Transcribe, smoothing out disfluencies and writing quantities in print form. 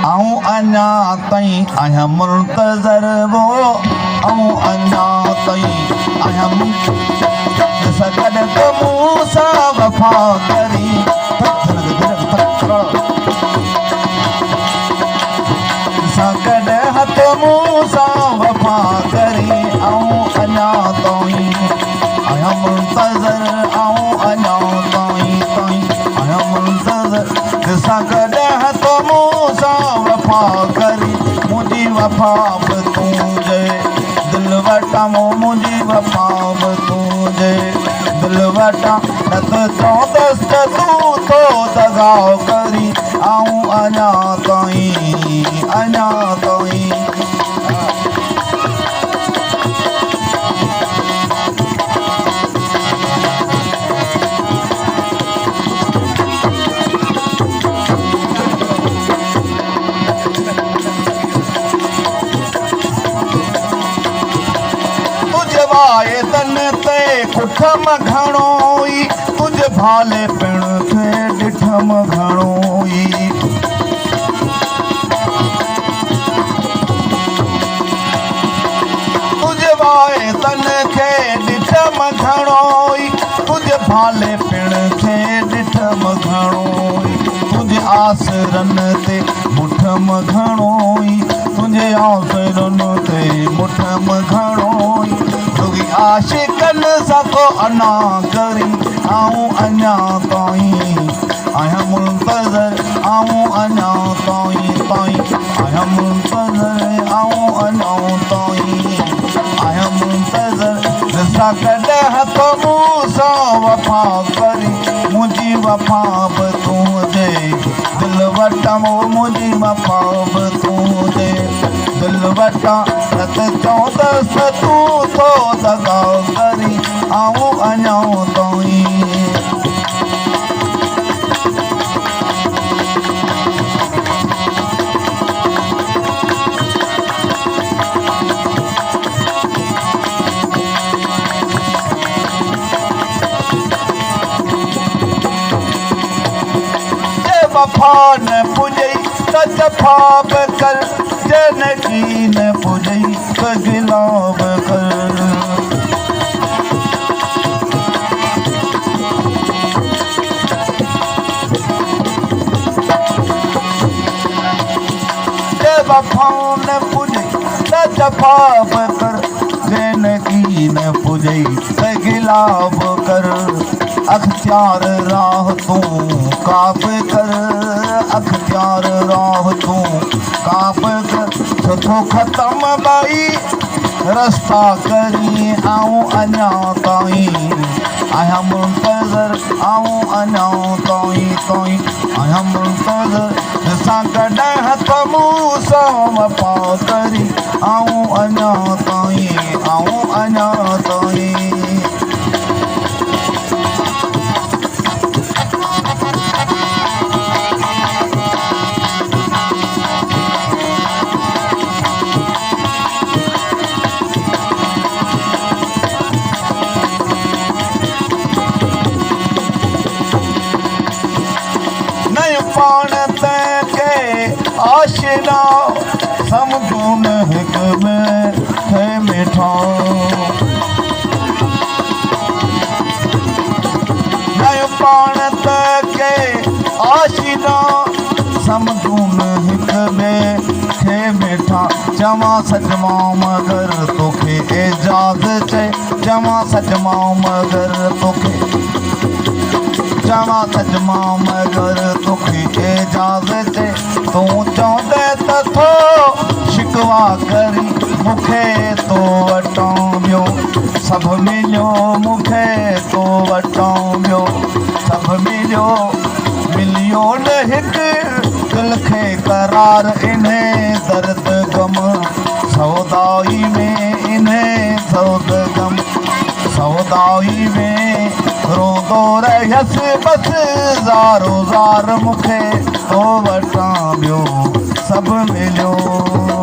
आऊं अञा ताईं आहियां मुंतज़र वो आऊं अञा ताईं आहियां सगड़ तो मूसा वफा करी सगड़ हथ मूसा वफा करी आऊं अञा ताईं आहियां मुंतज़र आऊं अञा ताईं आहियां मुंतज़र सगड़ हथ मूसा वफा करी मुंहिंजी वफा बि तुंहिंजे दिल वटां मुंहिंजी वफा बि तुंहिंजे दिल वटां न त चवंदसि त तूं थो दगाओ करी आऊं अञा ताईं तन ते कुठम घणोई तुझे भाले पिण खे ॾिठम घणोई तुझे वाए तन खे ॾिठम घणोई तुझे भाले पिण खे ॾिठम घणोई तुझे आसरन ते मुठम घणोई तुझे आसरन ते मुठम घणोई आशिकन सां को अना करी आऊं अञा ताईं आहियां मुंतज़र आऊं अञा ताईं आहियां मुंतज़र आऊं अञा ताईं आहियां मुंतज़र सगड़ हथ मूसा वफा करी मुंहिंजी वफा बि तुंहिंजे दिल वटां मुंहिंजी वफा बि तुंहिंजे दिल वटां न त चवंदसि तूं थो दगाओ करी आऊं अञा ताईं वफा न पुॼई त जफ़ा बि कर जनकी न पुॼई त गिला बि कर वफा न पुॼई त जफ़ा बि कर जनकी न पुॼई त गिला बि कर अख्तियार राह तूं का बि कर अख्तियार राह तूं का बि कर छो ख़तम भई रस्ता करी आऊं अञा ताईं आहियां मुंतज़र आऊं अञा ताईं आहियां मुंतज़र सगड़ हथ मूसा वफा करी आऊं अञा ताईं पाण ते के आशिना समझूं न हिक में थे मिठा नयो पाण ते के आशिना समझूं न हिक में थे मिठा चवा सचमा मगर तोखे एजाज़ चे चवा सचमा मगर तोखे चवा सचमा मगर तोखे एजाज़ चे तूं चवंदे त थो शिकवा करी मूंखे तो वटां ॿियो सभु मिलियो मूंखे तो वटां ॿियो सभु मिलियो न हिकु दिल खे करार इन्हे दर्द गम सौदाई में इन्हे सौद गम सौदाई में रोंदो रहियसि बसि ज़ारो ज़ार मूंखे तो वटां ॿियो सभु मिलियो